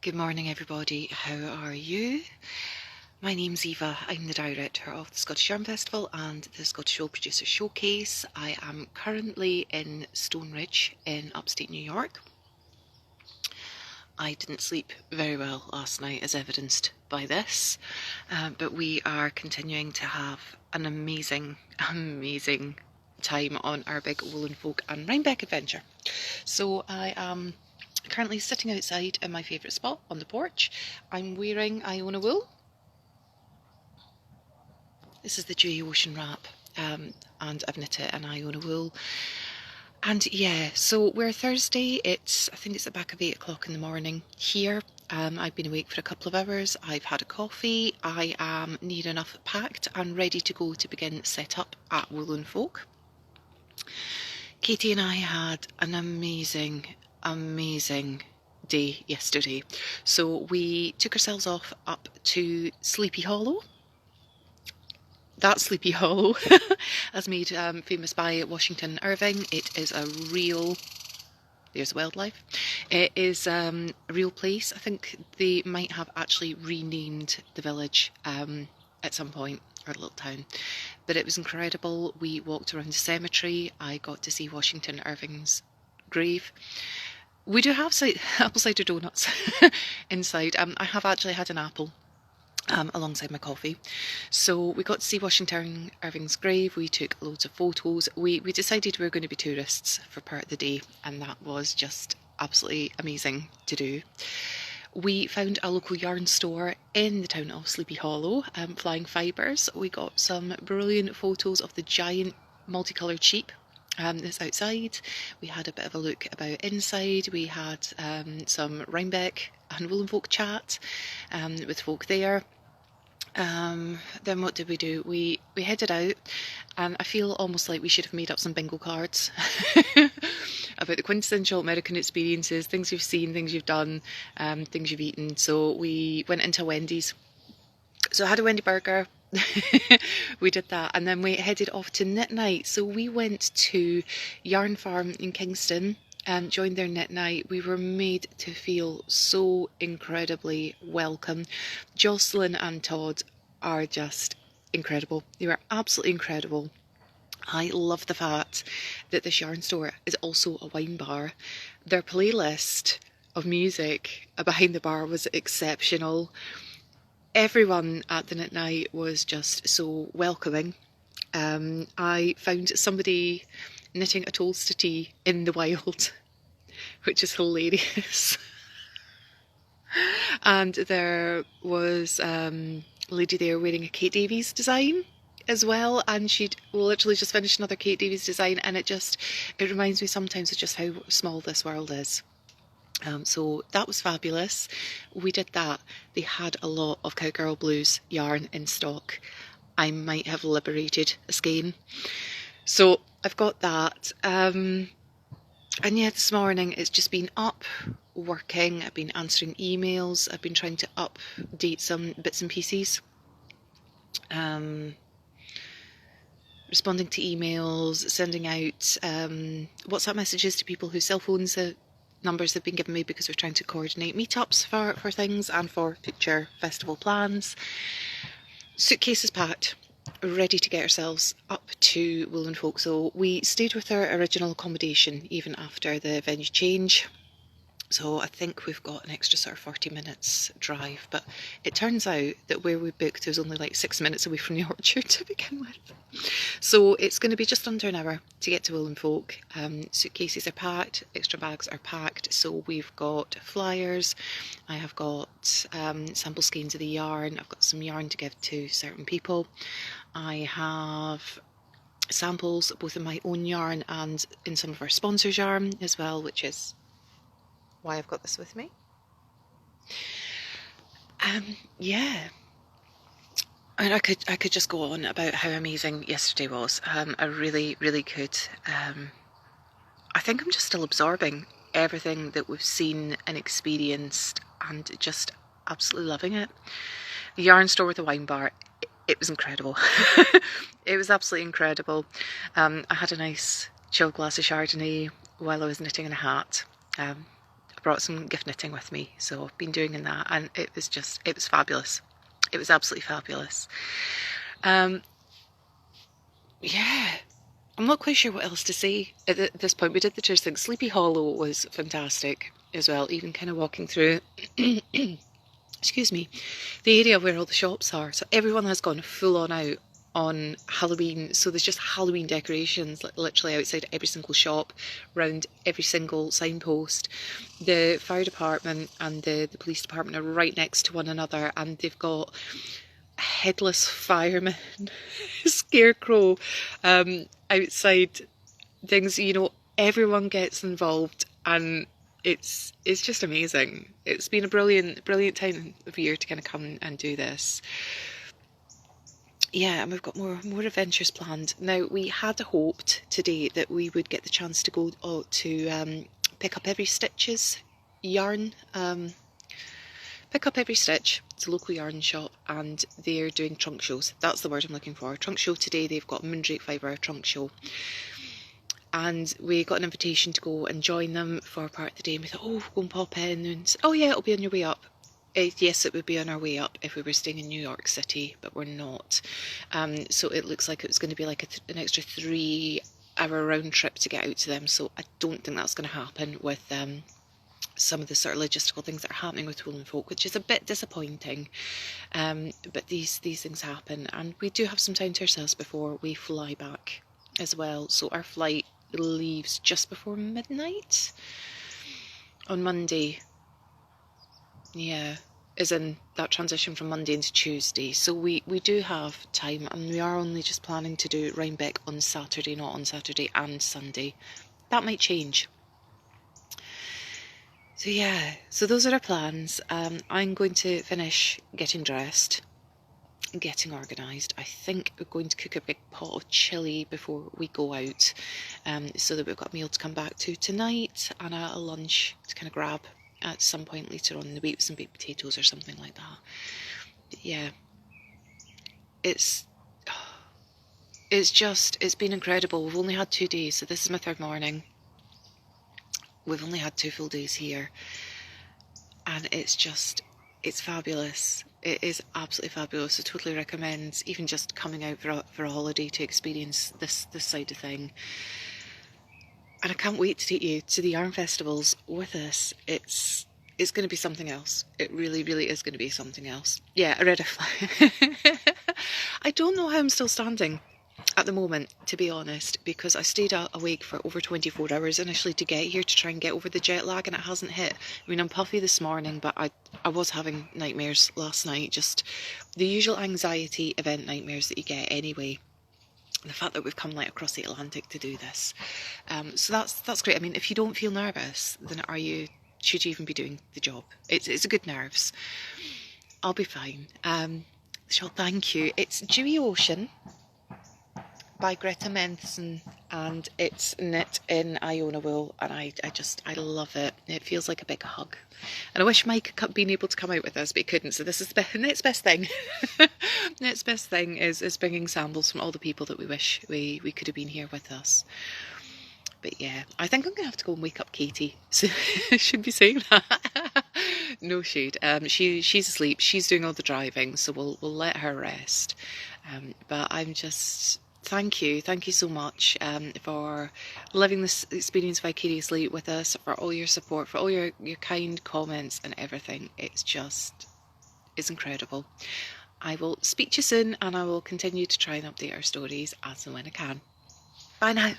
Good morning, everybody. How are you? My name's Eva. I'm the director of the Scottish Yarn Festival and the Scottish Wool Producer Showcase. I am currently in Stonebridge in upstate New York. I didn't sleep very well last night, as evidenced by this, but we are continuing to have an amazing time on our big Woolen Folk and Rhinebeck adventure. So I am currently sitting outside in my favourite spot on the porch. I'm wearing Iona wool. This is the Dewy Ocean wrap, and I've knit it in Iona wool. And yeah, so we're Thursday. I think it's the back of 8 o'clock in the morning here. I've been awake for a couple of hours. I've had a coffee. I am near enough packed and ready to go to begin set up at Woolen Folk. Katie and I had an amazing day yesterday. So we took ourselves off up to Sleepy Hollow. That Sleepy Hollow, as made famous by Washington Irving. It is a real, there's wildlife. It is a real place. I think they might have actually renamed the village at some point, or little town. But it was incredible. We walked around the cemetery. I got to see Washington Irving's grave. We do have apple cider donuts inside. I have actually had an apple alongside my coffee. So we got to see Washington Irving's grave. We took loads of photos. We decided we were going to be tourists for part of the day, and that was just absolutely amazing to do. We found a local yarn store in the town of Sleepy Hollow, Flying Fibres. We got some brilliant photos of the giant multicoloured sheep that's outside. We had a bit of a look about inside. We had some Rhinebeck and Woolen Folk chat with folk there. Then what did we do? We headed out, and I feel almost like we should have made up some bingo cards about the quintessential American experiences, things you've seen, things you've done, things you've eaten. So we went into Wendy's. So I had a Wendy burger. We did that, and then we headed off to knit night. So we went to Yarn Farm in Kingston and joined their knit night. We were made to feel so incredibly welcome. Jocelyn and Todd are just incredible. They were absolutely incredible. I love the fact that this yarn store is also a wine bar. Their playlist of music behind the bar was exceptional. Everyone at the knit night was just so welcoming. I found somebody knitting a toast to tea in the wild, which is hilarious. And there was a lady there wearing a Kate Davies design as well, and she'd literally just finished another Kate Davies design, and it reminds me sometimes of just how small this world is. So that was fabulous. We did that. They had a lot of Cowgirl Blues yarn in stock. I might have liberated a skein. So I've got that. And yeah, this morning it's just been up, working. I've been answering emails. I've been trying to update some bits and pieces. Responding to emails, sending out WhatsApp messages to people whose cell phones numbers have been given me, because we're trying to coordinate meetups for things and for future festival plans. Suitcases packed, ready to get ourselves up to Woolen Folk. So we stayed with our original accommodation even after the venue change. So I think we've got an extra sort of 40 minutes drive, but it turns out that where we booked was only like 6 minutes away from the orchard to begin with. So it's going to be just under an hour to get to Woolen Folk. Suitcases are packed, extra bags are packed. So we've got flyers, I have got sample skeins of the yarn, I've got some yarn to give to certain people. I have samples both in my own yarn and in some of our sponsors' yarn as well, which is why I've got this with me. Yeah, and I could just go on about how amazing yesterday was. I really could. I think I'm just still absorbing everything that we've seen and experienced, and just absolutely loving it. The yarn store with the wine bar, it was incredible. It was absolutely incredible. I had a nice chilled glass of Chardonnay while I was knitting in a hat. brought some gift knitting with me, so I've been doing that, and it was fabulous. It was absolutely fabulous. Yeah, I'm not quite sure what else to say at this point. We did the tourist thing. Sleepy Hollow was fantastic as well, even kind of walking through excuse me, the area where all the shops are. So everyone has gone full on out on Halloween. So there's just Halloween decorations literally outside every single shop, round every single signpost. The fire department and the police department are right next to one another, and they've got a headless fireman scarecrow outside things. You know, everyone gets involved, and it's just amazing. It's been a brilliant time of year to kind of come and do this. Yeah, and we've got more adventures planned. Now, we had hoped today that we would get the chance to go to Pick Up Every Stitch's yarn. Pick Up Every Stitch. It's a local yarn shop, and they're doing trunk shows. That's the word I'm looking for. Trunk show today. They've got a Moondrake 5-hour trunk show. And we got an invitation to go and join them for part of the day. And we thought, oh, go and pop in. And said, oh yeah, it'll be on your way up. Yes, it would be on our way up if we were staying in New York City, but we're not. So it looks like it was going to be like an extra 3-hour round trip to get out to them. So I don't think that's going to happen with some of the sort of logistical things that are happening with Wool and Folk, which is a bit disappointing. But these things happen, and we do have some time to ourselves before we fly back as well. So our flight leaves just before midnight on Monday. Yeah, as in that transition from Monday into Tuesday. So we do have time, and we are only just planning to do Rhinebeck on Saturday, not on Saturday and Sunday. That might change. So yeah, so those are our plans. I'm going to finish getting dressed, getting organised. I think we're going to cook a big pot of chilli before we go out, so that we've got a meal to come back to tonight, and a lunch to kind of grab at some point later on in the week with some baked potatoes or something like that. But yeah, it's been incredible. We've only had 2 days, so this is my 3rd morning. We've only had 2 full days here, and it's fabulous. It is absolutely fabulous. I totally recommend even just coming out for a holiday to experience this side of thing. And I can't wait to take you to the yarn festivals with us. It's going to be something else. It really, really is going to be something else. Yeah, I read a fly. I don't know how I'm still standing at the moment, to be honest, because I stayed awake for over 24 hours initially to get here to try and get over the jet lag, and it hasn't hit. I mean, I'm puffy this morning, but I was having nightmares last night, just the usual anxiety event nightmares that you get anyway. The fact that we've come like across the Atlantic to do this, so that's great. I mean, if you don't feel nervous, then should you even be doing the job? It's a good nerves. I'll be fine. So thank you. It's Dewy Ocean by Greta Menthson, and it's knit in Iona wool, and I love it. It feels like a big hug, and I wish Mike had been able to come out with us, but he couldn't. So this is the next best thing. Next best thing is bringing samples from all the people that we wish we could have been here with us. But yeah, I think I'm gonna have to go and wake up Katie. So I should be saying that. No shade. She's asleep. She's doing all the driving, so we'll let her rest. But I'm just. Thank you so much for living this experience vicariously with us, for all your support, for all your kind comments and everything. It's incredible. I will speak to you soon, and I will continue to try and update our stories as and when I can. Bye now.